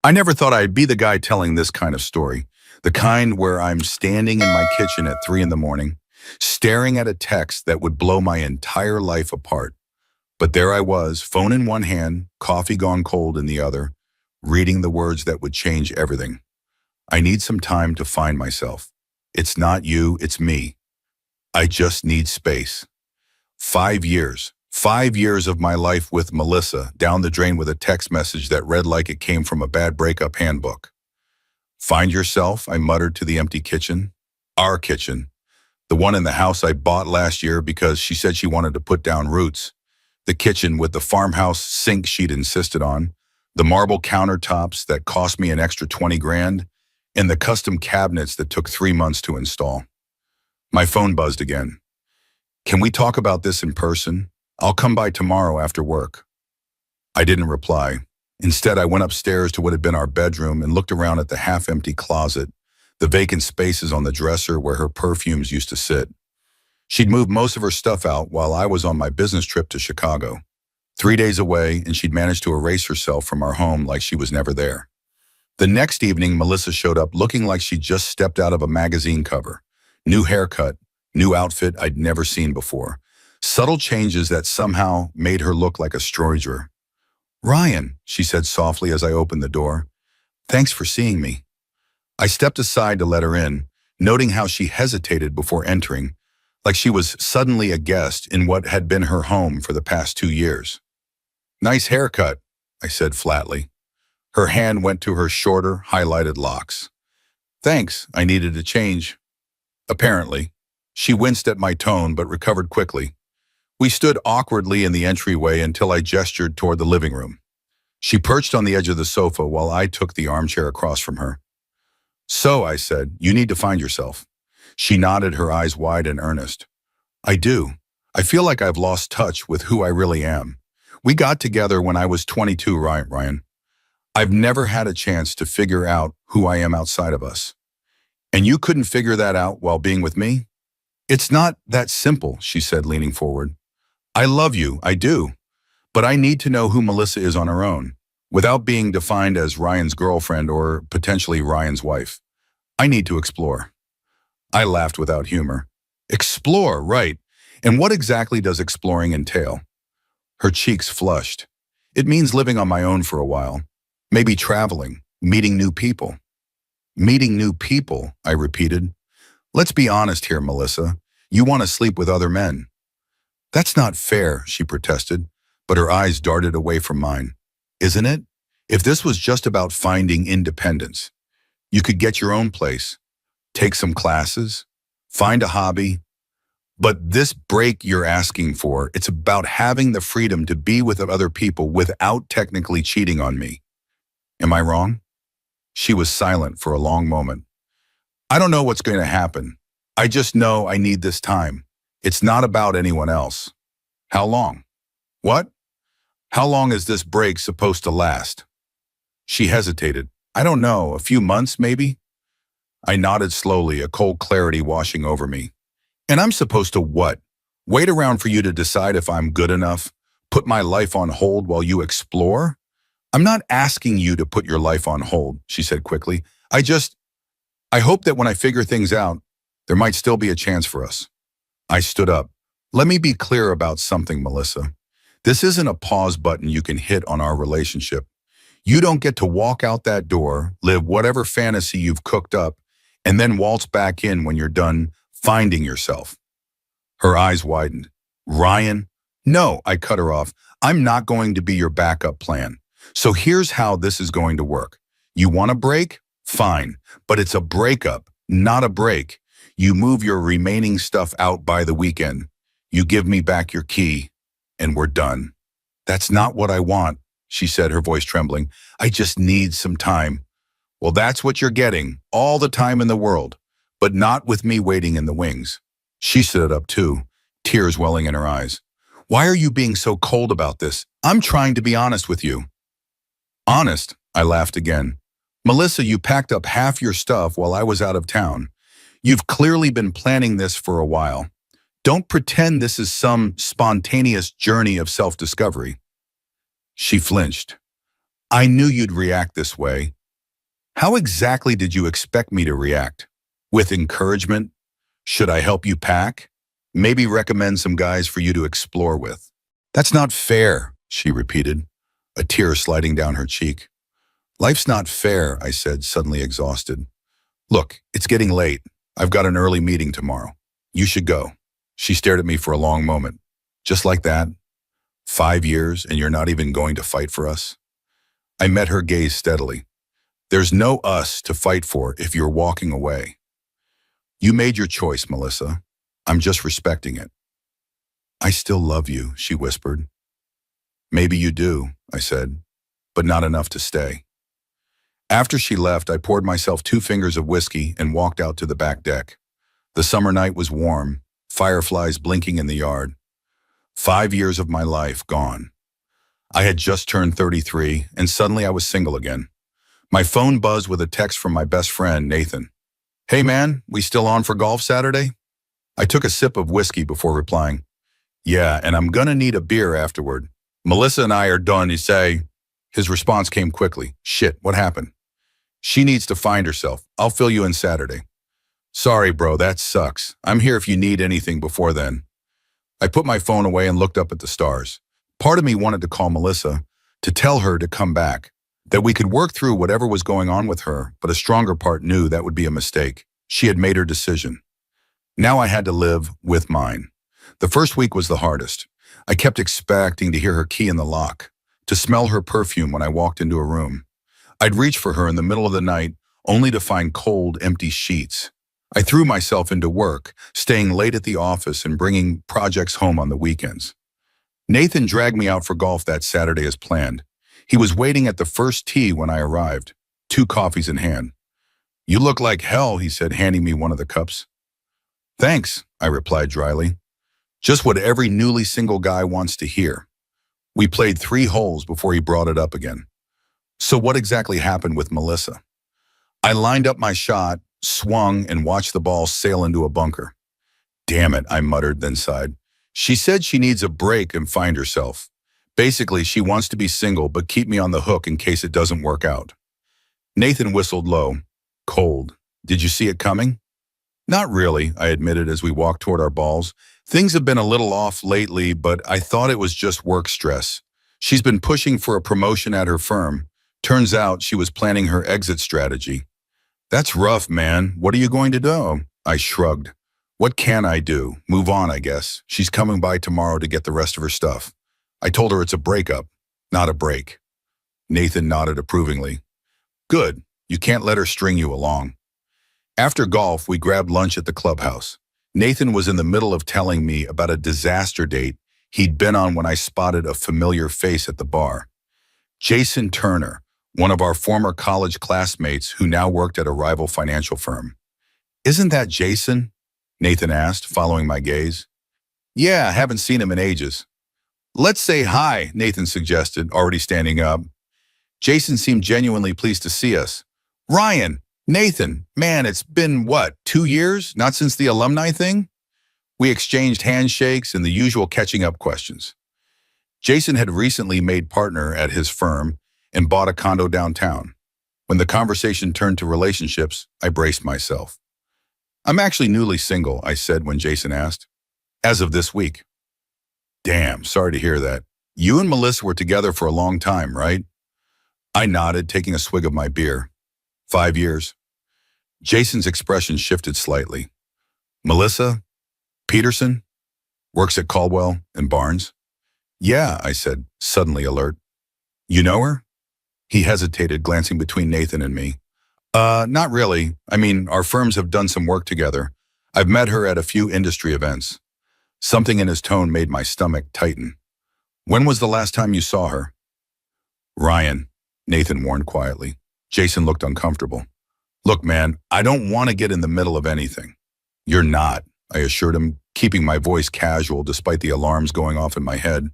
I never thought I'd be the guy telling this kind of story. The kind where I'm standing in my kitchen at 3 in the morning, staring at a text that would blow my entire life apart. But there I was, phone in one hand, coffee gone cold in the other, reading the words that would change everything. I need some time to find myself. It's not you, it's me. I just need space. 5 years. 5 years of my life with Melissa down the drain with a text message that read like it came from a bad breakup handbook. Find yourself, I muttered to the empty kitchen. Our kitchen. The one in the house I bought last year because she said she wanted to put down roots. The kitchen with the farmhouse sink she'd insisted on, the marble countertops that cost me an extra 20 grand, and the custom cabinets that took 3 months to install. My phone buzzed again. Can we talk about this in person? I'll come by tomorrow after work. I didn't reply. Instead, I went upstairs to what had been our bedroom and looked around at the half-empty closet, the vacant spaces on the dresser where her perfumes used to sit. She'd moved most of her stuff out while I was on my business trip to Chicago. 3 days away, and she'd managed to erase herself from our home like she was never there. The next evening, Melissa showed up looking like she'd just stepped out of a magazine cover. New haircut, new outfit I'd never seen before. Subtle changes that somehow made her look like a stranger. "Ryan," she said softly as I opened the door. "Thanks for seeing me." I stepped aside to let her in, noting how she hesitated before entering, like she was suddenly a guest in what had been her home for the past 2 years. "Nice haircut," I said flatly. Her hand went to her shorter, highlighted locks. "Thanks, I needed a change." Apparently. She winced at my tone but recovered quickly. We stood awkwardly in the entryway until I gestured toward the living room. She perched on the edge of the sofa while I took the armchair across from her. "So," I said, "you need to find yourself." She nodded, her eyes wide and earnest. "I do. I feel like I've lost touch with who I really am. We got together when I was 22, Ryan. I've never had a chance to figure out who I am outside of us. And you couldn't figure that out while being with me?" "It's not that simple," she said, leaning forward. "I love you, I do. But I need to know who Melissa is on her own, without being defined as Ryan's girlfriend or potentially Ryan's wife. I need to explore." I laughed without humor. "Explore, right. And what exactly does exploring entail?" Her cheeks flushed. "It means living on my own for a while. Maybe traveling, meeting new people." "Meeting new people," I repeated. "Let's be honest here, Melissa. You want to sleep with other men." "That's not fair," she protested, but her eyes darted away from mine. "Isn't it? If this was just about finding independence, you could get your own place, take some classes, find a hobby. But this break you're asking for, it's about having the freedom to be with other people without technically cheating on me. Am I wrong?" She was silent for a long moment. "I don't know what's going to happen. I just know I need this time. It's not about anyone else." "How long?" "What? How long is this break supposed to last?" She hesitated. "I don't know, a few months maybe?" I nodded slowly, a cold clarity washing over me. "And I'm supposed to what? Wait around for you to decide if I'm good enough? Put my life on hold while you explore?" "I'm not asking you to put your life on hold," she said quickly. I hope that when I figure things out, there might still be a chance for us." I stood up. "Let me be clear about something, Melissa. This isn't a pause button you can hit on our relationship. You don't get to walk out that door, live whatever fantasy you've cooked up, and then waltz back in when you're done finding yourself." Her eyes widened. "Ryan?" "No," I cut her off. "I'm not going to be your backup plan. So here's how this is going to work. You want a break? Fine. But it's a breakup, not a break. You move your remaining stuff out by the weekend. You give me back your key, and we're done." "That's not what I want," she said, her voice trembling. "I just need some time." "Well, that's what you're getting, all the time in the world, but not with me waiting in the wings." She stood up too, tears welling in her eyes. "Why are you being so cold about this? I'm trying to be honest with you." "Honest?" I laughed again. "Melissa, you packed up half your stuff while I was out of town. You've clearly been planning this for a while. Don't pretend this is some spontaneous journey of self-discovery." She flinched. I knew you'd react this way. How exactly did you expect me to react? With encouragement? Should I help you pack? Maybe recommend some guys for you to explore with. That's not fair, she repeated, a tear sliding down her cheek. Life's not fair, I said, suddenly exhausted. Look, it's getting late. I've got an early meeting tomorrow. You should go. She stared at me for a long moment. Just like that? 5 years and you're not even going to fight for us? I met her gaze steadily. There's no us to fight for if you're walking away. You made your choice, Melissa. I'm just respecting it. I still love you, she whispered. Maybe you do, I said, but not enough to stay. After she left, I poured myself 2 fingers of whiskey and walked out to the back deck. The summer night was warm, fireflies blinking in the yard. 5 years of my life gone. I had just turned 33, and suddenly I was single again. My phone buzzed with a text from my best friend, Nathan. Hey man, we still on for golf Saturday? I took a sip of whiskey before replying. Yeah, and I'm gonna need a beer afterward. Melissa and I are done, you say. His response came quickly. Shit, what happened? She needs to find herself. I'll fill you in Saturday. Sorry, bro, that sucks. I'm here if you need anything before then. I put my phone away and looked up at the stars. Part of me wanted to call Melissa, to tell her to come back, that we could work through whatever was going on with her, but a stronger part knew that would be a mistake. She had made her decision. Now I had to live with mine. The first week was the hardest. I kept expecting to hear her key in the lock, to smell her perfume when I walked into a room. I'd reach for her in the middle of the night, only to find cold, empty sheets. I threw myself into work, staying late at the office and bringing projects home on the weekends. Nathan dragged me out for golf that Saturday as planned. He was waiting at the first tee when I arrived, 2 coffees in hand. You look like hell, he said, handing me one of the cups. Thanks, I replied dryly. Just what every newly single guy wants to hear. We played 3 holes before he brought it up again. So what exactly happened with Melissa? I lined up my shot, swung, and watched the ball sail into a bunker. Damn it, I muttered, then sighed. She said she needs a break and find herself. Basically, she wants to be single, but keep me on the hook in case it doesn't work out. Nathan whistled low. Cold. Did you see it coming? Not really, I admitted as we walked toward our balls. Things have been a little off lately, but I thought it was just work stress. She's been pushing for a promotion at her firm. Turns out she was planning her exit strategy. That's rough, man. What are you going to do? I shrugged. What can I do? Move on, I guess. She's coming by tomorrow to get the rest of her stuff. I told her it's a breakup, not a break. Nathan nodded approvingly. Good. You can't let her string you along. After golf, we grabbed lunch at the clubhouse. Nathan was in the middle of telling me about a disaster date he'd been on when I spotted a familiar face at the bar. Jason Turner, one of our former college classmates who now worked at a rival financial firm. Isn't that Jason? Nathan asked, following my gaze. Yeah, haven't seen him in ages. Let's say hi, Nathan suggested, already standing up. Jason seemed genuinely pleased to see us. Ryan, Nathan, man, it's been, 2 years? Not since the alumni thing? We exchanged handshakes and the usual catching up questions. Jason had recently made partner at his firm and bought a condo downtown. When the conversation turned to relationships, I braced myself. I'm actually newly single, I said when Jason asked. As of this week. Damn, sorry to hear that. You and Melissa were together for a long time, right? I nodded, taking a swig of my beer. 5 years. Jason's expression shifted slightly. Melissa? Peterson? Works at Caldwell and Barnes? Yeah, I said, suddenly alert. You know her? He hesitated, glancing between Nathan and me. Not really. I mean, our firms have done some work together. I've met her at a few industry events. Something in his tone made my stomach tighten. When was the last time you saw her? Ryan, Nathan warned quietly. Jason looked uncomfortable. Look, man, I don't want to get in the middle of anything. You're not, I assured him, keeping my voice casual despite the alarms going off in my head.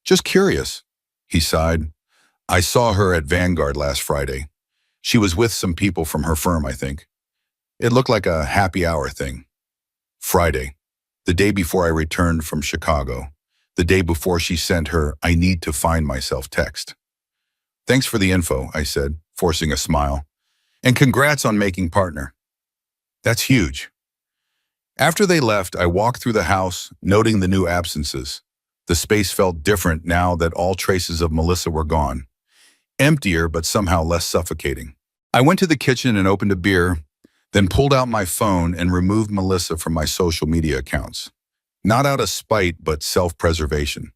Just curious, he sighed. I saw her at Vanguard last Friday. She was with some people from her firm, I think. It looked like a happy hour thing. Friday, the day before I returned from Chicago, the day before she sent her "I need to find myself" text. Thanks for the info, I said, forcing a smile. And congrats on making partner. That's huge. After they left, I walked through the house, noting the new absences. The space felt different now that all traces of Melissa were gone. Emptier, but somehow less suffocating. I went to the kitchen and opened a beer, then pulled out my phone and removed Melissa from my social media accounts. Not out of spite, but self-preservation.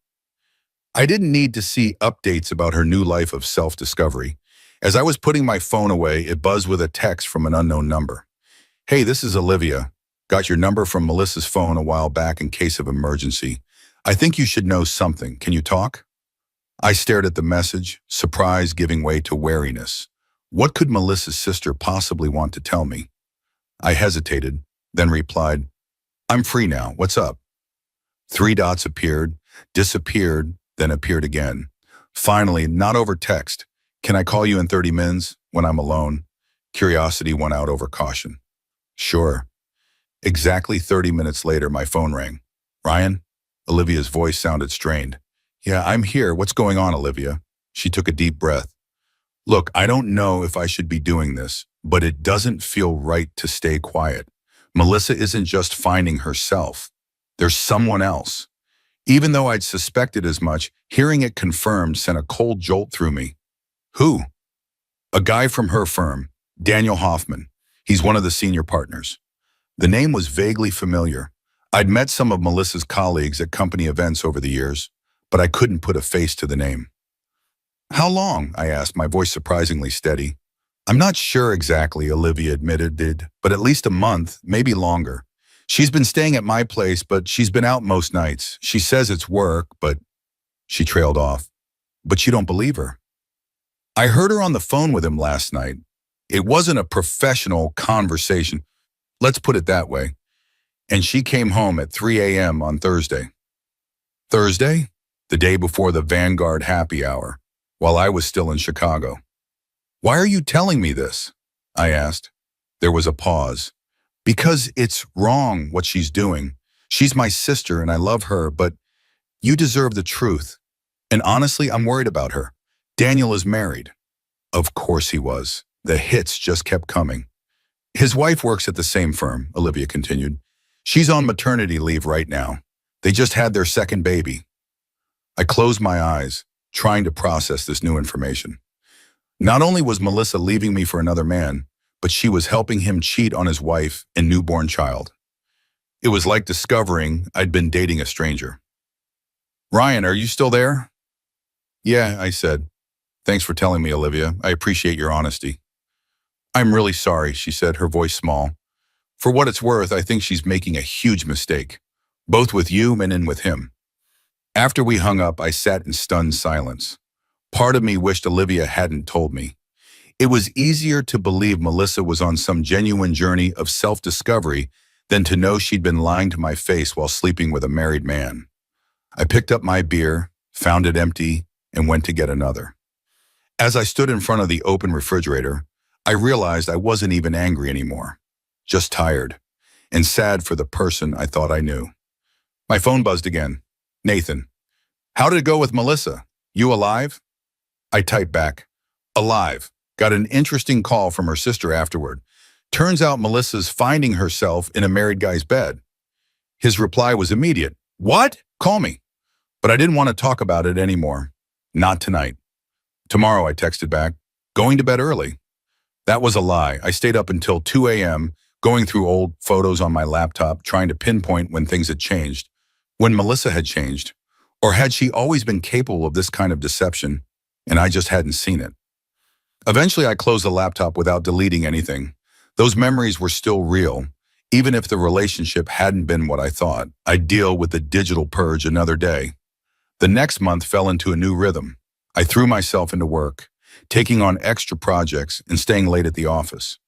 I didn't need to see updates about her new life of self-discovery. As I was putting my phone away, it buzzed with a text from an unknown number. Hey, this is Olivia. Got your number from Melissa's phone a while back in case of emergency. I think you should know something. Can you talk? I stared at the message, surprise giving way to wariness. What could Melissa's sister possibly want to tell me? I hesitated, then replied, I'm free now. What's up? Three dots appeared, disappeared, then appeared again. Finally, not over text. Can I call you in 30 minutes when I'm alone? Curiosity won out over caution. Sure. Exactly 30 minutes later, my phone rang. Ryan? Olivia's voice sounded strained. Yeah, I'm here. What's going on, Olivia? She took a deep breath. Look, I don't know if I should be doing this, but it doesn't feel right to stay quiet. Melissa isn't just finding herself. There's someone else. Even though I'd suspected as much, hearing it confirmed sent a cold jolt through me. Who? A guy from her firm, Daniel Hoffman. He's one of the senior partners. The name was vaguely familiar. I'd met some of Melissa's colleagues at company events over the years, but I couldn't put a face to the name. How long? I asked, my voice surprisingly steady. I'm not sure exactly, Olivia admitted, but at least a month, maybe longer. She's been staying at my place, but she's been out most nights. She says it's work, but she trailed off. But you don't believe her. I heard her on the phone with him last night. It wasn't a professional conversation. Let's put it that way. And she came home at 3 a.m. on Thursday. Thursday? The day before the Vanguard happy hour, while I was still in Chicago. Why are you telling me this? I asked. There was a pause. Because it's wrong what she's doing. She's my sister and I love her, but you deserve the truth. And honestly, I'm worried about her. Daniel is married. Of course he was. The hits just kept coming. His wife works at the same firm, Olivia continued. She's on maternity leave right now. They just had their second baby. I closed my eyes, trying to process this new information. Not only was Melissa leaving me for another man, but she was helping him cheat on his wife and newborn child. It was like discovering I'd been dating a stranger. Ryan, are you still there? Yeah, I said. Thanks for telling me, Olivia. I appreciate your honesty. I'm really sorry, she said, her voice small. For what it's worth, I think she's making a huge mistake, both with you and in with him. After we hung up, I sat in stunned silence. Part of me wished Olivia hadn't told me. It was easier to believe Melissa was on some genuine journey of self-discovery than to know she'd been lying to my face while sleeping with a married man. I picked up my beer, found it empty, and went to get another. As I stood in front of the open refrigerator, I realized I wasn't even angry anymore, just tired, and sad for the person I thought I knew. My phone buzzed again. Nathan, how did it go with Melissa? You alive? I typed back, alive. Got an interesting call from her sister afterward. Turns out Melissa's finding herself in a married guy's bed. His reply was immediate. What? Call me. But I didn't want to talk about it anymore. Not tonight. Tomorrow, I texted back, going to bed early. That was a lie. I stayed up until 2 a.m., going through old photos on my laptop, trying to pinpoint when things had changed, when Melissa had changed, or had she always been capable of this kind of deception, and I just hadn't seen it. Eventually, I closed the laptop without deleting anything. Those memories were still real. Even if the relationship hadn't been what I thought, I'd deal with the digital purge another day. The next month fell into a new rhythm. I threw myself into work, taking on extra projects and staying late at the office.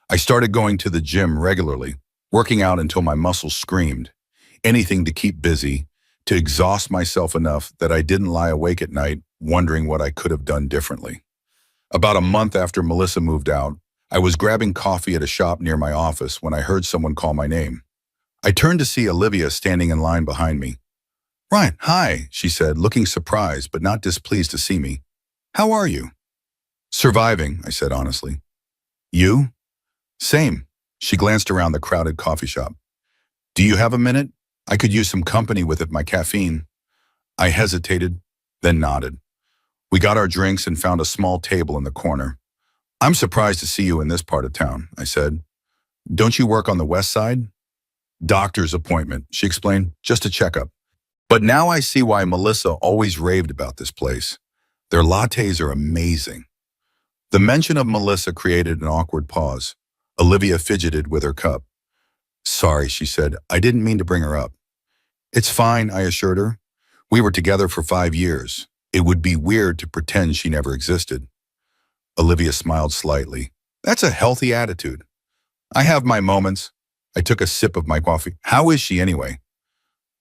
I started going to the gym regularly, working out until my muscles screamed. Anything to keep busy, to exhaust myself enough that I didn't lie awake at night wondering what I could have done differently. About a month after Melissa moved out, I was grabbing coffee at a shop near my office when I heard someone call my name. I turned to see Olivia standing in line behind me. Ryan, hi, she said, looking surprised but not displeased to see me. How are you? Surviving, I said honestly. You? Same. She glanced around the crowded coffee shop. Do you have a minute? I could use some company with it, my caffeine. I hesitated, then nodded. We got our drinks and found a small table in the corner. I'm surprised to see you in this part of town, I said. Don't you work on the west side? Doctor's appointment, she explained, just a checkup. But now I see why Melissa always raved about this place. Their lattes are amazing. The mention of Melissa created an awkward pause. Olivia fidgeted with her cup. Sorry, she said. I didn't mean to bring her up. It's fine, I assured her. We were together for 5 years. It would be weird to pretend she never existed. Olivia smiled slightly. That's a healthy attitude. I have my moments. I took a sip of my coffee. How is she anyway?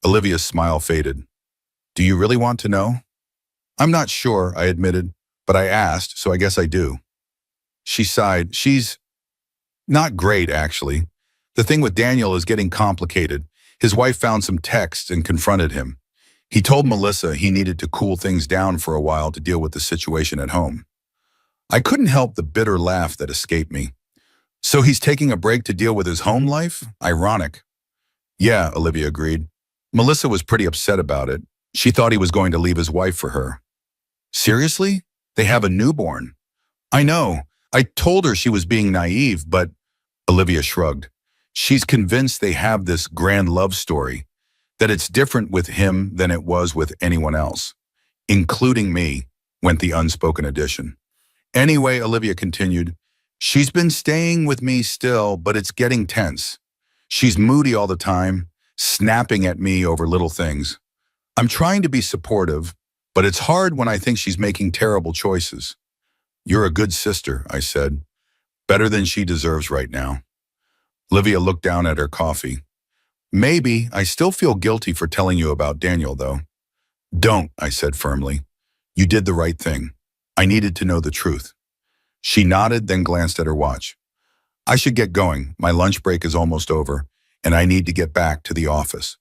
Olivia's smile faded. Do you really want to know? I'm not sure, I admitted, but I asked, so I guess I do. She sighed. She's not great, actually. The thing with Daniel is getting complicated. His wife found some texts and confronted him. He told Melissa he needed to cool things down for a while to deal with the situation at home. I couldn't help the bitter laugh that escaped me. So he's taking a break to deal with his home life? Ironic. Yeah, Olivia agreed. Melissa was pretty upset about it. She thought he was going to leave his wife for her. Seriously? They have a newborn. I know. I told her she was being naive, but Olivia shrugged. She's convinced they have this grand love story, that it's different with him than it was with anyone else, including me, went the unspoken addition. Anyway, Olivia continued, she's been staying with me still, but it's getting tense. She's moody all the time, snapping at me over little things. I'm trying to be supportive, but it's hard when I think she's making terrible choices. You're a good sister, I said. Better than she deserves right now. Olivia looked down at her coffee. Maybe. I still feel guilty for telling you about Daniel, though. Don't, I said firmly. You did the right thing. I needed to know the truth. She nodded, then glanced at her watch. I should get going. My lunch break is almost over, and I need to get back to the office.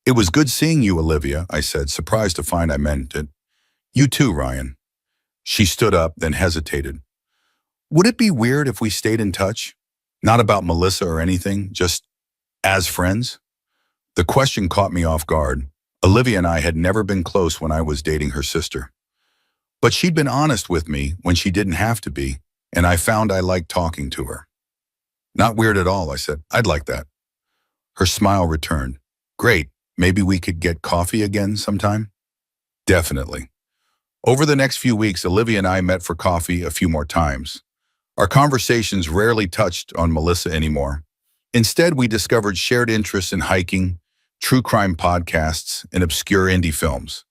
It was good seeing you, Olivia, I said, surprised to find I meant it. You too, Ryan. She stood up, then hesitated. Would it be weird if we stayed in touch? Not about Melissa or anything, just as friends? The question caught me off guard. Olivia and I had never been close when I was dating her sister. But she'd been honest with me when she didn't have to be, and I found I liked talking to her. Not weird at all, I said. I'd like that. Her smile returned. Great. Maybe we could get coffee again sometime? Definitely. Over the next few weeks, Olivia and I met for coffee a few more times. Our conversations rarely touched on Melissa anymore. Instead, we discovered shared interests in hiking, true crime podcasts, and obscure indie films.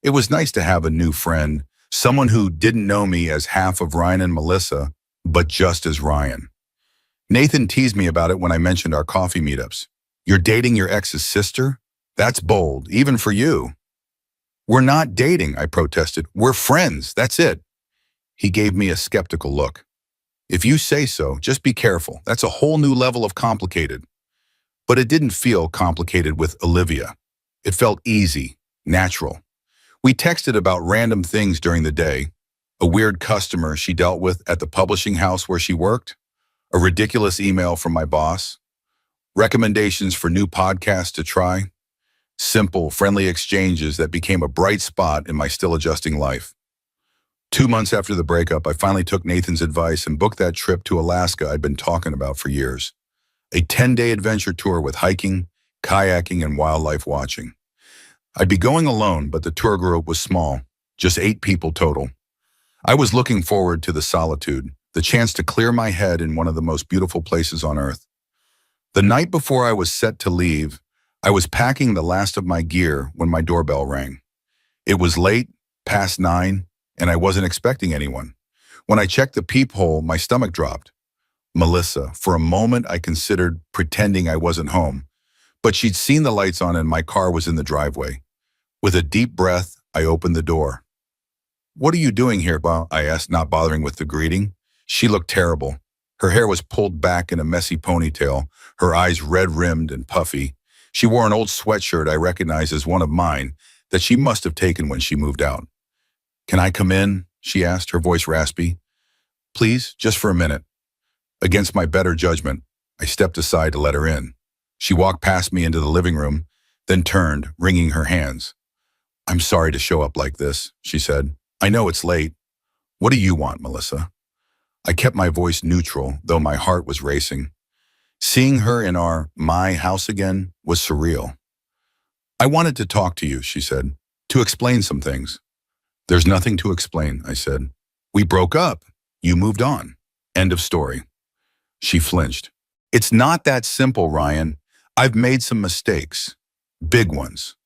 It was nice to have a new friend, someone who didn't know me as half of Ryan and Melissa, but just as Ryan. Nathan teased me about it when I mentioned our coffee meetups. You're dating your ex's sister? That's bold, even for you. We're not dating, I protested. We're friends, that's it. He gave me a skeptical look. If you say so, just be careful. That's a whole new level of complicated. But it didn't feel complicated with Olivia. It felt easy, natural. We texted about random things during the day. A weird customer she dealt with at the publishing house where she worked. A ridiculous email from my boss. Recommendations for new podcasts to try. Simple, friendly exchanges that became a bright spot in my still adjusting life. 2 months after the breakup, I finally took Nathan's advice and booked that trip to Alaska I'd been talking about for years. A 10-day adventure tour with hiking, kayaking, and wildlife watching. I'd be going alone, but the tour group was small, just 8 people total. I was looking forward to the solitude, the chance to clear my head in one of the most beautiful places on earth. The night before I was set to leave, I was packing the last of my gear when my doorbell rang. It was late, past 9, and I wasn't expecting anyone. When I checked the peephole, my stomach dropped. Melissa. For a moment, I considered pretending I wasn't home, but she'd seen the lights on and my car was in the driveway. With a deep breath, I opened the door. What are you doing here, Bob? I asked, not bothering with the greeting. She looked terrible. Her hair was pulled back in a messy ponytail, her eyes red-rimmed and puffy. She wore an old sweatshirt I recognized as one of mine that she must have taken when she moved out. Can I come in? She asked, her voice raspy. Please, just for a minute." Against my better judgment, I stepped aside to let her in. She walked past me into the living room, then turned, wringing her hands. "I'm sorry to show up like this," she said. "I know it's late. What do you want, Melissa?" I kept my voice neutral, though my heart was racing. Seeing her in my house again was surreal. "I wanted to talk to you," she said, "to explain some things." "There's nothing to explain," I said. "We broke up. You moved on. End of story." She flinched. "It's not that simple, Ryan. I've made some mistakes. Big ones.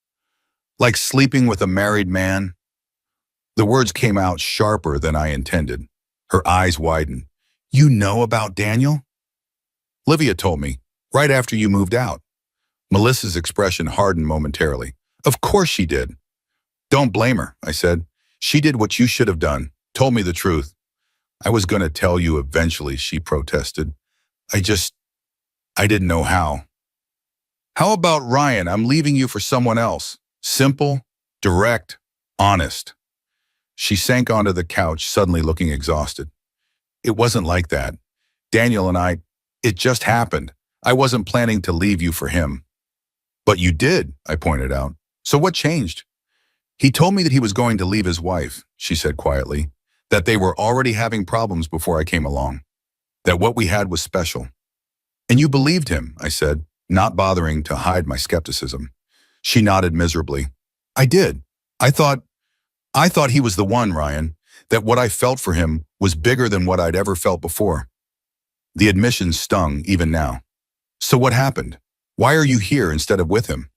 Like sleeping with a married man." The words came out sharper than I intended. Her eyes widened. "You know about Daniel?" "Livia told me, right after you moved out." Melissa's expression hardened momentarily. "Of course she did." "Don't blame her," I said. "She did what you should have done. Told me the truth." "I was going to tell you eventually," she protested. I didn't know how." "How about Ryan? I'm leaving you for someone else. Simple, direct, honest." She sank onto the couch, suddenly looking exhausted. "It wasn't like that. Daniel and it just happened. I wasn't planning to leave you for him." "But you did," I pointed out. "So what changed?" "He told me that he was going to leave his wife," she said quietly, "that they were already having problems before I came along, that what we had was special." "And you believed him," I said, not bothering to hide my skepticism. She nodded miserably. "I did. I thought he was the one, Ryan, that what I felt for him was bigger than what I'd ever felt before." The admission stung even now. "So what happened? Why are you here instead of with him?"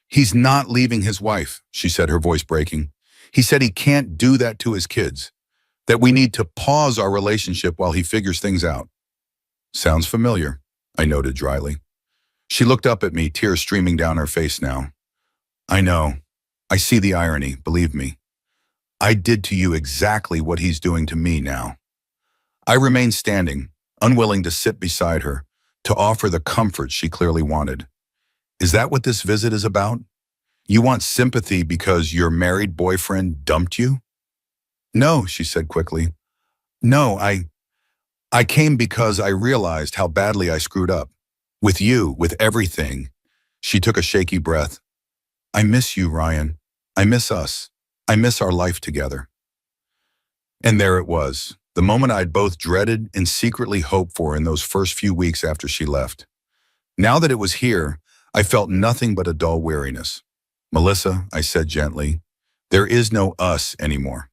"He's not leaving his wife," she said, her voice breaking. "He said he can't do that to his kids, that we need to pause our relationship while he figures things out." "Sounds familiar," I noted dryly. She looked up at me, tears streaming down her face now. "I know. I see the irony, believe me. I did to you exactly what he's doing to me now." I remained standing, unwilling to sit beside her, to offer the comfort she clearly wanted. "Is that what this visit is about? You want sympathy because your married boyfriend dumped you?" "No," she said quickly. "No, I came because I realized how badly I screwed up. With you, with everything." She took a shaky breath. "I miss you, Ryan. I miss us. I miss our life together." And there it was, the moment I'd both dreaded and secretly hoped for in those first few weeks after she left. Now that it was here, I felt nothing but a dull weariness. "Melissa," I said gently, "there is no us anymore.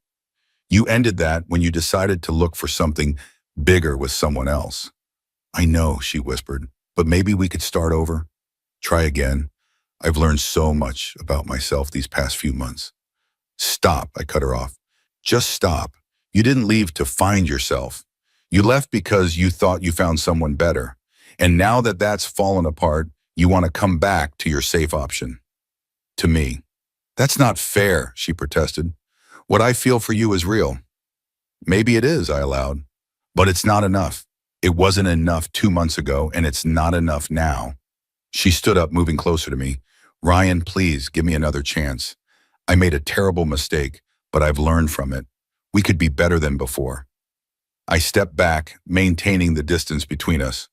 You ended that when you decided to look for something bigger with someone else." "I know," she whispered, "but maybe we could start over. Try again. I've learned so much about myself these past few months." "Stop," I cut her off. "Just stop. You didn't leave to find yourself. You left because you thought you found someone better. And now that that's fallen apart, you want to come back to your safe option. To me." "That's not fair," she protested. "What I feel for you is real." "Maybe it is," I allowed. "But it's not enough. It wasn't enough 2 months ago, and it's not enough now." She stood up, moving closer to me. "Ryan, please, give me another chance. I made a terrible mistake, but I've learned from it. We could be better than before." I stepped back, maintaining the distance between us.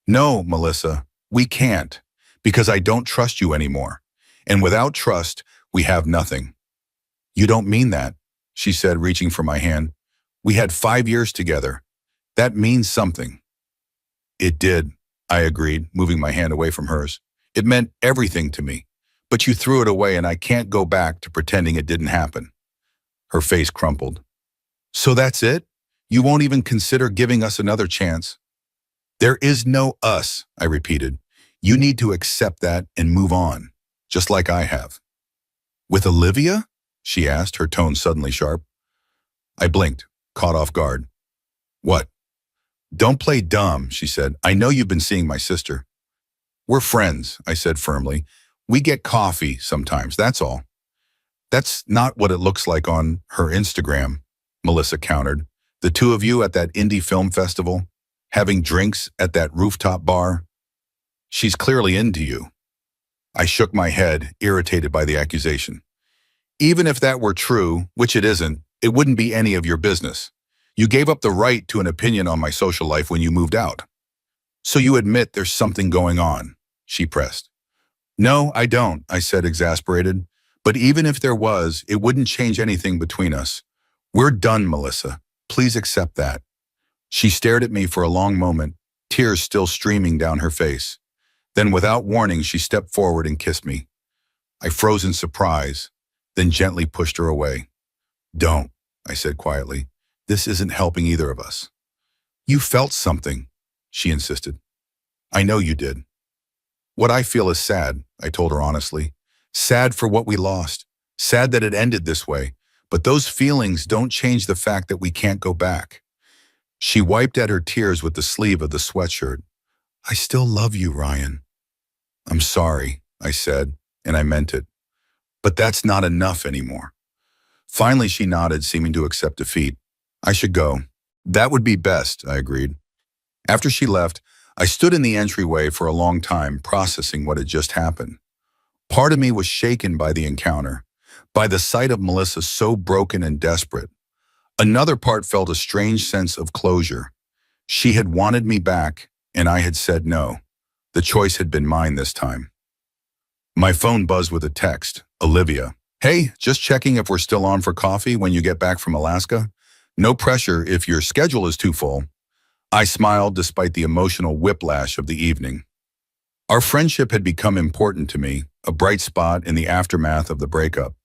"No, Melissa, we can't, because I don't trust you anymore. And without trust, we have nothing." "You don't mean that," she said, reaching for my hand. "We had 5 years together. That means something." "It did," I agreed, moving my hand away from hers. "It meant everything to me. But you threw it away, and I can't go back to pretending it didn't happen." Her face crumpled. "So that's it? You won't even consider giving us another chance?" "There is no us," I repeated. "You need to accept that and move on, just like I have." "With Olivia?" she asked, her tone suddenly sharp. I blinked, caught off guard. "What?" "Don't play dumb," she said. "I know you've been seeing my sister." "We're friends," I said firmly. "We get coffee sometimes, that's all." "That's not what it looks like on her Instagram," Melissa countered. "The two of you at that indie film festival, having drinks at that rooftop bar. She's clearly into you." I shook my head, irritated by the accusation. "Even if that were true, which it isn't, it wouldn't be any of your business. You gave up the right to an opinion on my social life when you moved out. So you admit there's something going on, she pressed. No, I don't, I said, exasperated. But even if there was, it wouldn't change anything between us. We're done, Melissa. Please accept that. She stared at me for a long moment, tears still streaming down her face. Then without warning, she stepped forward and kissed me. I froze in surprise, then gently pushed her away. Don't, I said quietly. This isn't helping either of us. You felt something, she insisted. I know you did. What I feel is sad, I told her honestly. Sad for what we lost. Sad that it ended this way. But those feelings don't change the fact that we can't go back. She wiped at her tears with the sleeve of the sweatshirt. I still love you, Ryan. I'm sorry, I said, and I meant it. But that's not enough anymore. Finally, she nodded, seeming to accept defeat. I should go. That would be best, I agreed. After she left, I stood in the entryway for a long time, processing what had just happened. Part of me was shaken by the encounter, by the sight of Melissa so broken and desperate. Another part felt a strange sense of closure. She had wanted me back, and I had said no. The choice had been mine this time. My phone buzzed with a text. Olivia. Hey, just checking if we're still on for coffee when you get back from Alaska. No pressure if your schedule is too full. I smiled despite the emotional whiplash of the evening. Our friendship had become important to me, a bright spot in the aftermath of the breakup.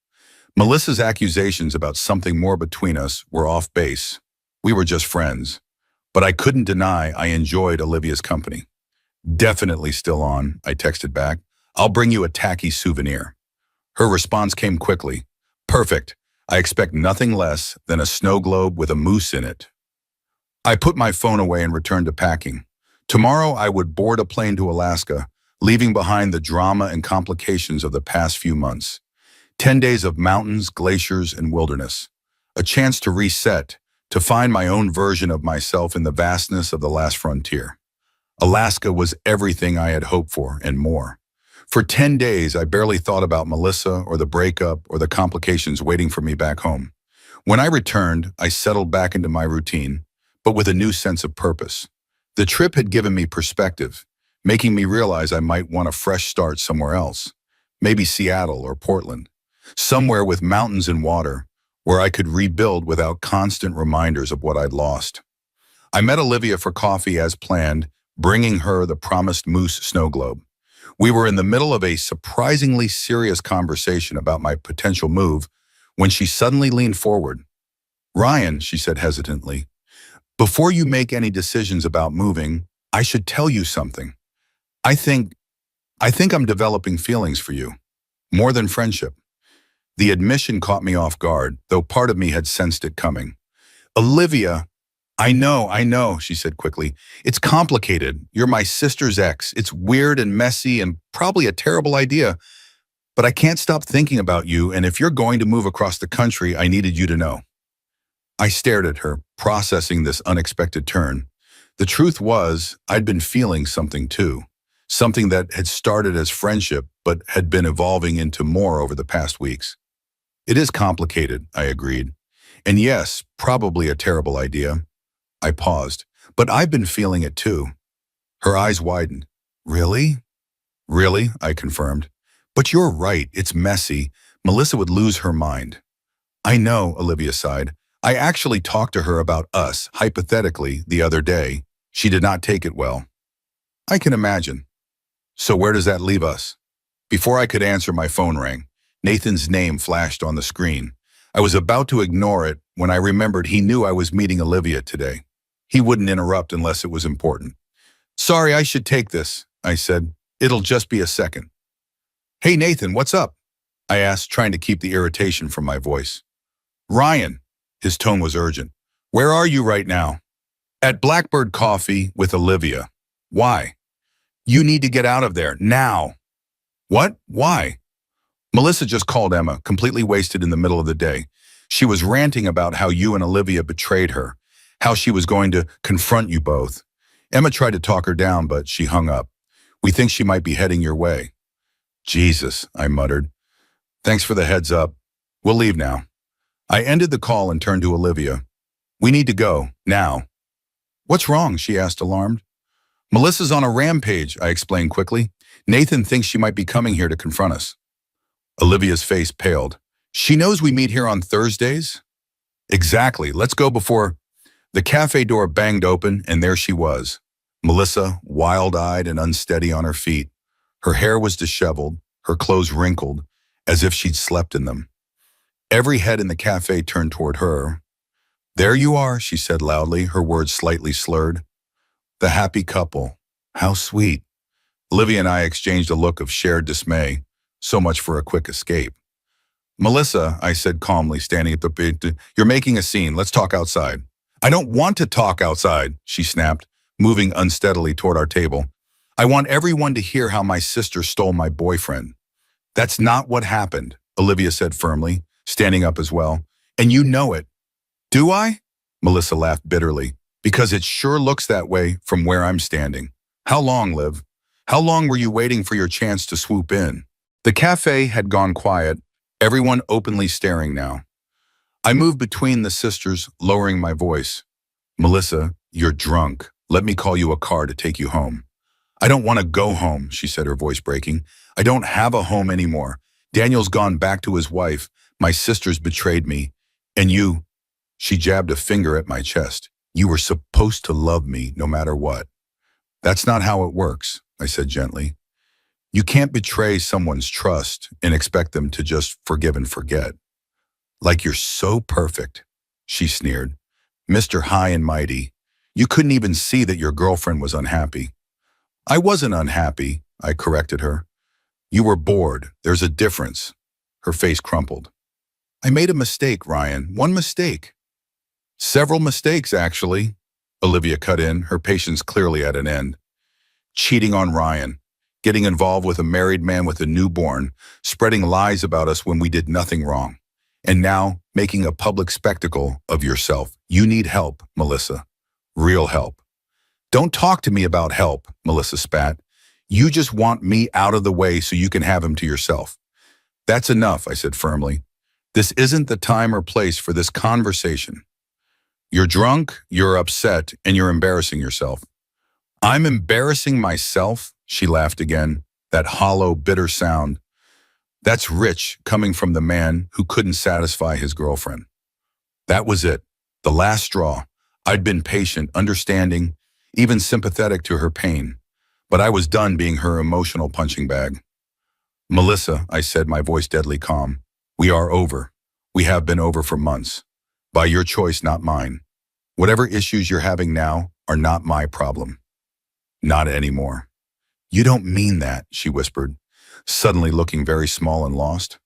Melissa's accusations about something more between us were off base. We were just friends. But I couldn't deny I enjoyed Olivia's company. Definitely still on, I texted back. I'll bring you a tacky souvenir. Her response came quickly. Perfect. I expect nothing less than a snow globe with a moose in it. I put my phone away and returned to packing. Tomorrow I would board a plane to Alaska, leaving behind the drama and complications of the past few months. 10 days of mountains, glaciers, and wilderness. A chance to reset, to find my own version of myself in the vastness of the last frontier. Alaska was everything I had hoped for and more. For 10 days, I barely thought about Melissa or the breakup or the complications waiting for me back home. When I returned, I settled back into my routine, but with a new sense of purpose. The trip had given me perspective, making me realize I might want a fresh start somewhere else. Maybe Seattle or Portland. Somewhere with mountains and water, where I could rebuild without constant reminders of what I'd lost. I met Olivia for coffee as planned, bringing her the promised moose snow globe. We were in the middle of a surprisingly serious conversation about my potential move when she suddenly leaned forward. Ryan, she said hesitantly, before you make any decisions about moving, I should tell you something. I think I'm developing feelings for you, more than friendship. The admission caught me off guard, though part of me had sensed it coming. Olivia, I know, she said quickly. It's complicated. You're my sister's ex. It's weird and messy and probably a terrible idea. But I can't stop thinking about you, and if you're going to move across the country, I needed you to know. I stared at her, processing this unexpected turn. The truth was, I'd been feeling something too. Something that had started as friendship, but had been evolving into more over the past weeks. It is complicated, I agreed. And yes, probably a terrible idea. I paused. But I've been feeling it too. Her eyes widened. Really? Really, I confirmed. But you're right, it's messy. Melissa would lose her mind. I know, Olivia sighed. I actually talked to her about us, hypothetically, the other day. She did not take it well. I can imagine. So where does that leave us? Before I could answer, my phone rang. Nathan's name flashed on the screen. I was about to ignore it when I remembered he knew I was meeting Olivia today. He wouldn't interrupt unless it was important. Sorry, I should take this, I said. It'll just be a second. Hey, Nathan, what's up? I asked, trying to keep the irritation from my voice. Ryan, his tone was urgent. Where are you right now? At Blackbird Coffee with Olivia. Why? You need to get out of there, now. What? Why? Melissa just called Emma, completely wasted in the middle of the day. She was ranting about how you and Olivia betrayed her, how she was going to confront you both. Emma tried to talk her down, but she hung up. We think she might be heading your way. Jesus, I muttered. Thanks for the heads up. We'll leave now. I ended the call and turned to Olivia. We need to go, now. What's wrong? She asked, alarmed. Melissa's on a rampage, I explained quickly. Nathan thinks she might be coming here to confront us. Olivia's face paled. She knows we meet here on Thursdays? Exactly. Let's go before... The cafe door banged open, and there she was. Melissa, wild-eyed and unsteady on her feet. Her hair was disheveled, her clothes wrinkled, as if she'd slept in them. Every head in the cafe turned toward her. There you are, she said loudly, her words slightly slurred. The happy couple. How sweet. Olivia and I exchanged a look of shared dismay. So much for a quick escape. Melissa, I said calmly, standing at the bed, you're making a scene. Let's talk outside. I don't want to talk outside, she snapped, moving unsteadily toward our table. I want everyone to hear how my sister stole my boyfriend. That's not what happened, Olivia said firmly, standing up as well. And you know it. Do I? Melissa laughed bitterly. Because it sure looks that way from where I'm standing. How long, Liv? How long were you waiting for your chance to swoop in? The cafe had gone quiet, everyone openly staring now. I moved between the sisters, lowering my voice. Melissa, you're drunk. Let me call you a car to take you home. I don't want to go home, she said, her voice breaking. I don't have a home anymore. Daniel's gone back to his wife. My sisters betrayed me. And you, she jabbed a finger at my chest. You were supposed to love me no matter what. That's not how it works, I said gently. You can't betray someone's trust and expect them to just forgive and forget. Like you're so perfect, she sneered. Mr. High and Mighty, you couldn't even see that your girlfriend was unhappy. I wasn't unhappy, I corrected her. You were bored. There's a difference. Her face crumpled. I made a mistake, Ryan. One mistake. Several mistakes, actually. Olivia cut in, her patience clearly at an end. Cheating on Ryan, getting involved with a married man with a newborn, spreading lies about us when we did nothing wrong. And now, making a public spectacle of yourself. You need help, Melissa. Real help. Don't talk to me about help, Melissa spat. You just want me out of the way so you can have him to yourself. That's enough, I said firmly. This isn't the time or place for this conversation. You're drunk, you're upset, and you're embarrassing yourself. I'm embarrassing myself, she laughed again, that hollow, bitter sound. That's rich coming from the man who couldn't satisfy his girlfriend. That was it, the last straw. I'd been patient, understanding, even sympathetic to her pain, but I was done being her emotional punching bag. Melissa, I said, my voice deadly calm, we are over. We have been over for months. By your choice, not mine. Whatever issues you're having now are not my problem. Not anymore. You don't mean that, she whispered, suddenly looking very small and lost.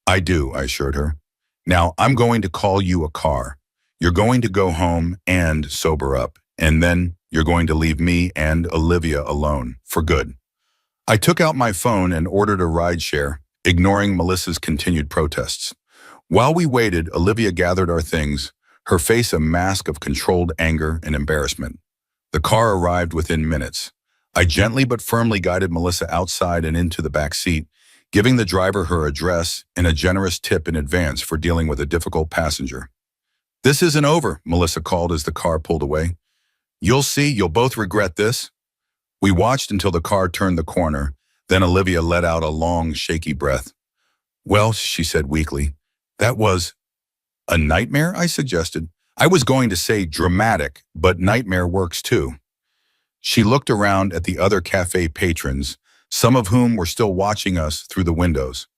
I do, I assured her. Now, I'm going to call you a car. You're going to go home and sober up, and then you're going to leave me and Olivia alone, for good. I took out my phone and ordered a rideshare, ignoring Melissa's continued protests. While we waited, Olivia gathered our things, her face a mask of controlled anger and embarrassment. The car arrived within minutes. I gently but firmly guided Melissa outside and into the back seat, giving the driver her address and a generous tip in advance for dealing with a difficult passenger. This isn't over, Melissa called as the car pulled away. You'll see, you'll both regret this. We watched until the car turned the corner, then Olivia let out a long, shaky breath. Well, she said weakly, that was a nightmare, I suggested. I was going to say dramatic, but nightmare works too. She looked around at the other cafe patrons, some of whom were still watching us through the windows.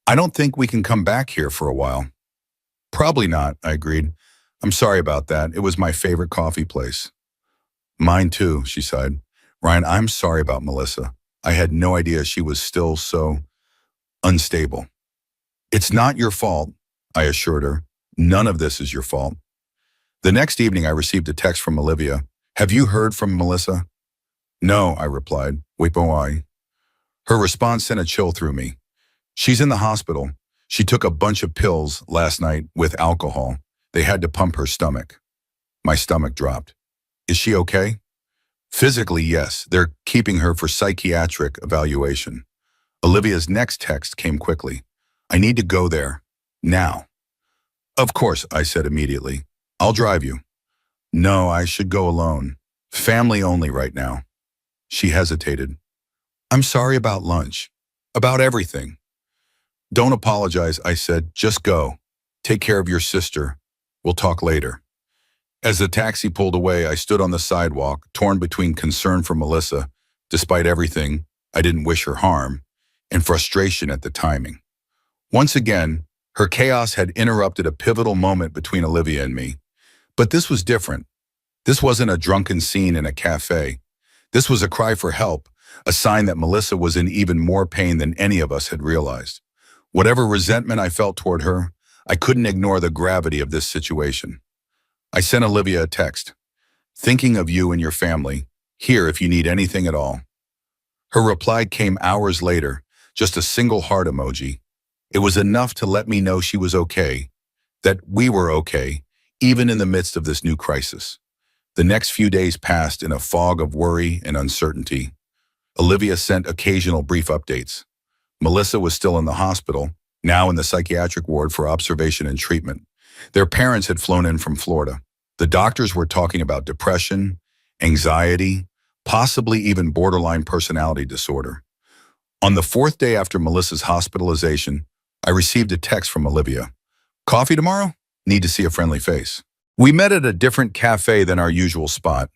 I don't think we can come back here for a while. Probably not, I agreed. I'm sorry about that. It was my favorite coffee place. Mine too, she sighed. Ryan, I'm sorry about Melissa. I had no idea she was still so unstable. It's not your fault, I assured her. None of this is your fault. The next evening, I received a text from Olivia. Have you heard from Melissa? No, I replied. Wait, boy. Her response sent a chill through me. She's in the hospital. She took a bunch of pills last night with alcohol. They had to pump her stomach. My stomach dropped. Is she okay? Physically, yes. They're keeping her for psychiatric evaluation. Olivia's next text came quickly. I need to go there. Now. Of course, I said immediately. I'll drive you. No, I should go alone. Family only right now. She hesitated. I'm sorry about lunch. About everything. Don't apologize, I said. Just go. Take care of your sister. We'll talk later. As the taxi pulled away, I stood on the sidewalk, torn between concern for Melissa, despite everything, I didn't wish her harm, and frustration at the timing. Once again, her chaos had interrupted a pivotal moment between Olivia and me. But this was different. This wasn't a drunken scene in a cafe. This was a cry for help, a sign that Melissa was in even more pain than any of us had realized. Whatever resentment I felt toward her, I couldn't ignore the gravity of this situation. I sent Olivia a text. Thinking of you and your family. Here if you need anything at all. Her reply came hours later, just a single heart emoji. It was enough to let me know she was okay, that we were okay, even in the midst of this new crisis. The next few days passed in a fog of worry and uncertainty. Olivia sent occasional brief updates. Melissa was still in the hospital, now in the psychiatric ward for observation and treatment. Their parents had flown in from Florida. The doctors were talking about depression, anxiety, possibly even borderline personality disorder. On the fourth day after Melissa's hospitalization, I received a text from Olivia. Coffee tomorrow? Need to see a friendly face. We met at a different cafe than our usual spot.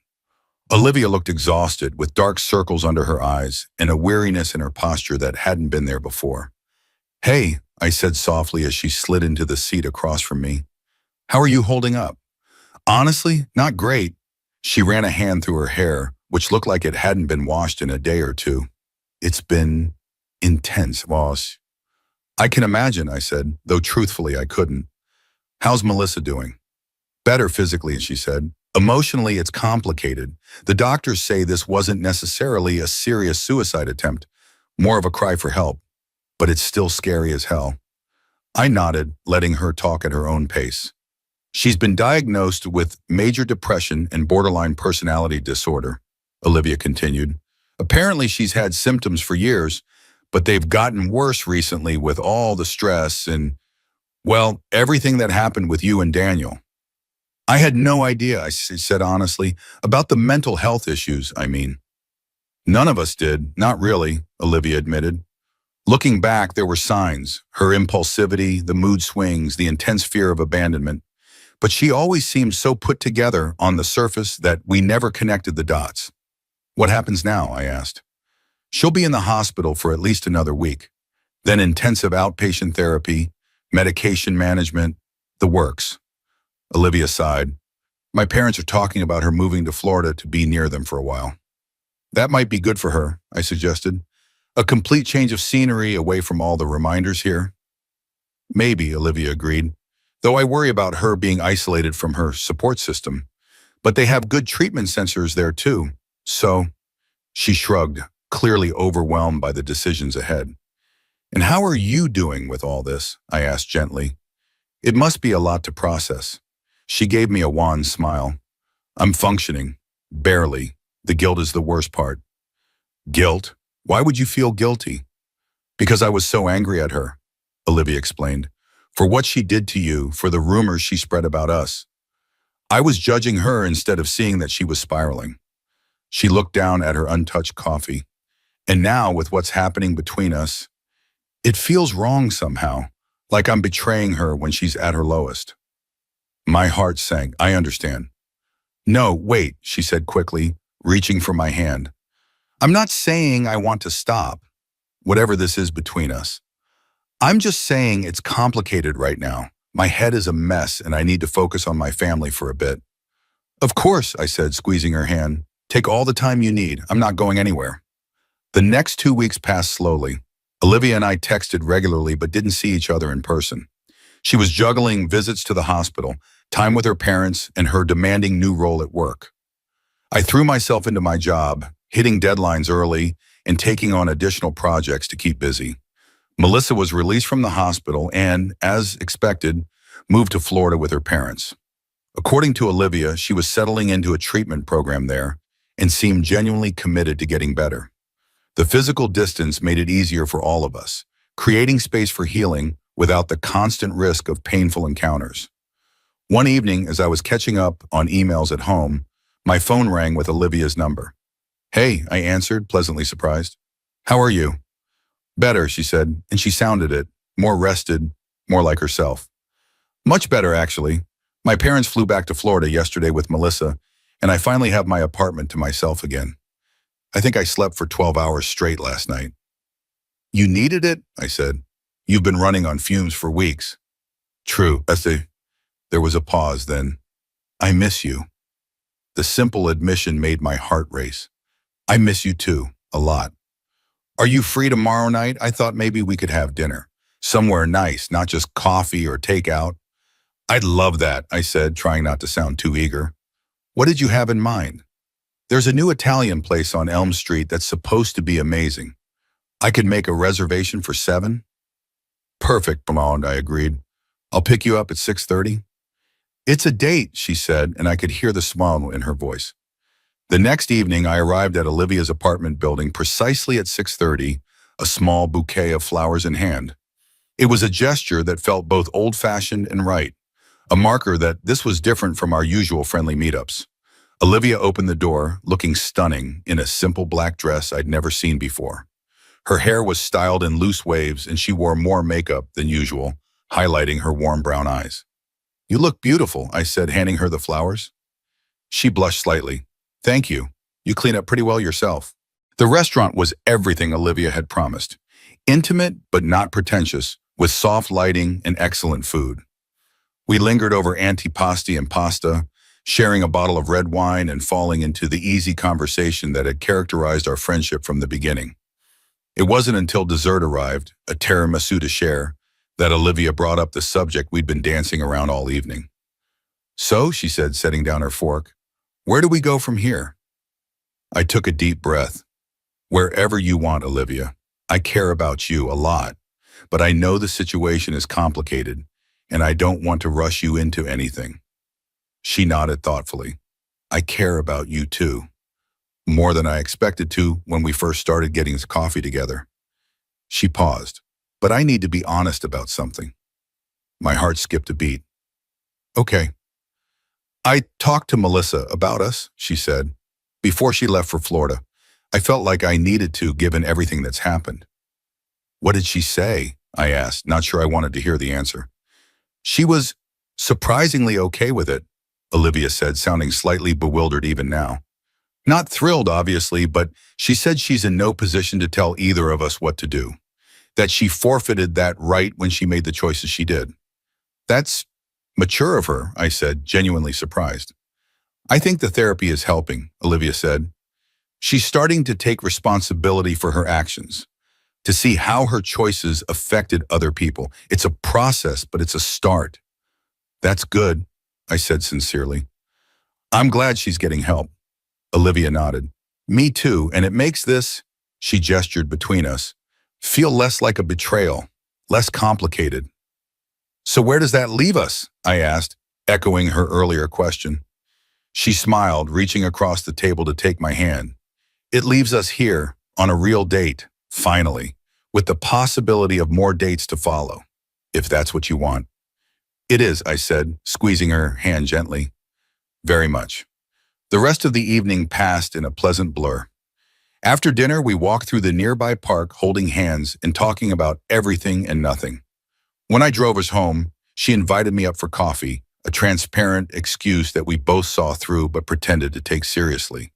Olivia looked exhausted, with dark circles under her eyes and a weariness in her posture that hadn't been there before. Hey, I said softly as she slid into the seat across from me. How are you holding up? Honestly, not great. She ran a hand through her hair, which looked like it hadn't been washed in a day or two. It's been intense, boss. I can imagine, I said, though truthfully I couldn't. How's Melissa doing? Better physically, she said. Emotionally, it's complicated. The doctors say this wasn't necessarily a serious suicide attempt, more of a cry for help, but it's still scary as hell. I nodded, letting her talk at her own pace. She's been diagnosed with major depression and borderline personality disorder, Olivia continued. Apparently she's had symptoms for years, but they've gotten worse recently with all the stress and, well, everything that happened with you and Daniel. I had no idea, I said honestly, about the mental health issues, I mean. None of us did, not really, Olivia admitted. Looking back, there were signs, her impulsivity, the mood swings, the intense fear of abandonment. But she always seemed so put together on the surface that we never connected the dots. What happens now? I asked. She'll be in the hospital for at least another week. Then intensive outpatient therapy, medication management, the works. Olivia sighed. My parents are talking about her moving to Florida to be near them for a while. That might be good for her, I suggested. A complete change of scenery away from all the reminders here. Maybe, Olivia agreed, though I worry about her being isolated from her support system. But they have good treatment centers there too. So, she shrugged, clearly overwhelmed by the decisions ahead. And how are you doing with all this? I asked gently. It must be a lot to process. She gave me a wan smile. I'm functioning. Barely. The guilt is the worst part. Guilt? Why would you feel guilty? Because I was so angry at her, Olivia explained. For what she did to you, for the rumors she spread about us. I was judging her instead of seeing that she was spiraling. She looked down at her untouched coffee. And now, with what's happening between us, it feels wrong somehow, like I'm betraying her when she's at her lowest. My heart sank. I understand. No, wait, she said quickly, reaching for my hand. I'm not saying I want to stop, whatever this is between us. I'm just saying it's complicated right now. My head is a mess and I need to focus on my family for a bit. Of course, I said, squeezing her hand. Take all the time you need. I'm not going anywhere. The next 2 weeks passed slowly. Olivia and I texted regularly but didn't see each other in person. She was juggling visits to the hospital, time with her parents, and her demanding new role at work. I threw myself into my job, hitting deadlines early and taking on additional projects to keep busy. Melissa was released from the hospital and, as expected, moved to Florida with her parents. According to Olivia, she was settling into a treatment program there and seemed genuinely committed to getting better. The physical distance made it easier for all of us, creating space for healing without the constant risk of painful encounters. One evening, as I was catching up on emails at home, my phone rang with Olivia's number. Hey, I answered, pleasantly surprised. How are you? Better, she said, and she sounded it, more rested, more like herself. Much better, actually. My parents flew back to Florida yesterday with Melissa, and I finally have my apartment to myself again. I think I slept for 12 hours straight last night. You needed it? I said. You've been running on fumes for weeks. True. There was a pause, then. I miss you. The simple admission made my heart race. I miss you too, a lot. Are you free tomorrow night? I thought maybe we could have dinner. Somewhere nice, not just coffee or takeout. I'd love that, I said, trying not to sound too eager. What did you have in mind? There's a new Italian place on Elm Street that's supposed to be amazing. I could make a reservation for 7? Perfect, Ramon, I agreed. I'll pick you up at 6:30. It's a date, she said, and I could hear the smile in her voice. The next evening, I arrived at Olivia's apartment building precisely at 6:30, a small bouquet of flowers in hand. It was a gesture that felt both old-fashioned and right, a marker that this was different from our usual friendly meetups. Olivia opened the door, looking stunning in a simple black dress I'd never seen before. Her hair was styled in loose waves, and she wore more makeup than usual, highlighting her warm brown eyes. You look beautiful, I said, handing her the flowers. She blushed slightly. Thank you. You clean up pretty well yourself. The restaurant was everything Olivia had promised. Intimate but not pretentious, with soft lighting and excellent food. We lingered over antipasti and pasta, sharing a bottle of red wine and falling into the easy conversation that had characterized our friendship from the beginning. It wasn't until dessert arrived, a tiramisu to share, that Olivia brought up the subject we'd been dancing around all evening. So, she said, setting down her fork, where do we go from here? I took a deep breath. Wherever you want, Olivia. I care about you a lot, but I know the situation is complicated, and I don't want to rush you into anything. She nodded thoughtfully. I care about you too. More than I expected to when we first started getting coffee together. She paused. But I need to be honest about something. My heart skipped a beat. Okay. I talked to Melissa about us, she said, before she left for Florida. I felt like I needed to, given everything that's happened. What did she say? I asked, not sure I wanted to hear the answer. She was surprisingly okay with it, Olivia said, sounding slightly bewildered even now. Not thrilled, obviously, but she said she's in no position to tell either of us what to do. That she forfeited that right when she made the choices she did. That's mature of her, I said, genuinely surprised. I think the therapy is helping, Olivia said. She's starting to take responsibility for her actions, to see how her choices affected other people. It's a process, but it's a start. That's good, I said sincerely. I'm glad she's getting help. Olivia nodded. Me too, and it makes this, she gestured between us, feel less like a betrayal, less complicated. So where does that leave us? I asked, echoing her earlier question. She smiled, reaching across the table to take my hand. It leaves us here, on a real date, finally, with the possibility of more dates to follow, if that's what you want. It is, I said, squeezing her hand gently. Very much. The rest of the evening passed in a pleasant blur. After dinner, we walked through the nearby park holding hands and talking about everything and nothing. When I drove us home, she invited me up for coffee, a transparent excuse that we both saw through but pretended to take seriously.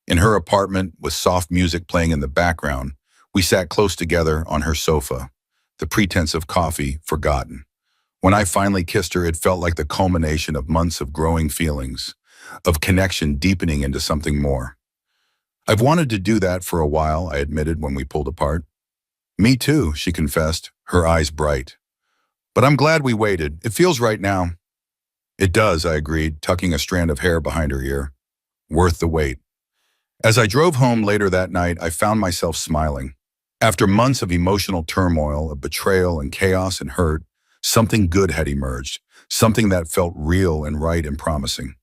In her apartment, with soft music playing in the background, we sat close together on her sofa, the pretense of coffee forgotten. When I finally kissed her, it felt like the culmination of months of growing feelings, of connection deepening into something more. I've wanted to do that for a while, I admitted when we pulled apart. Me too, she confessed, her eyes bright. But I'm glad we waited. It feels right now. It does, I agreed, tucking a strand of hair behind her ear. Worth the wait. As I drove home later that night, I found myself smiling. After months of emotional turmoil, of betrayal and chaos and hurt, something good had emerged, something that felt real and right and promising.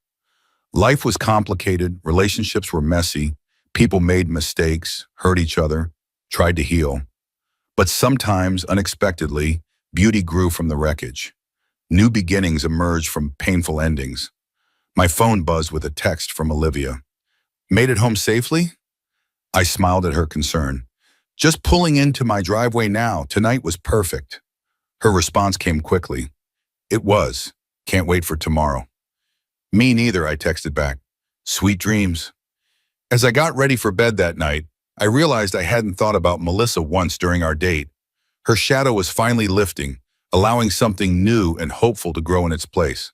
Life was complicated, relationships were messy, people made mistakes, hurt each other, tried to heal. But sometimes, unexpectedly, beauty grew from the wreckage. New beginnings emerge from painful endings. My phone buzzed with a text from Olivia. Made it home safely? I smiled at her concern. Just pulling into my driveway now. Tonight was perfect. Her response came quickly. It was. Can't wait for tomorrow. Me neither, I texted back. Sweet dreams. As I got ready for bed that night, I realized I hadn't thought about Melissa once during our date. Her shadow was finally lifting, allowing something new and hopeful to grow in its place.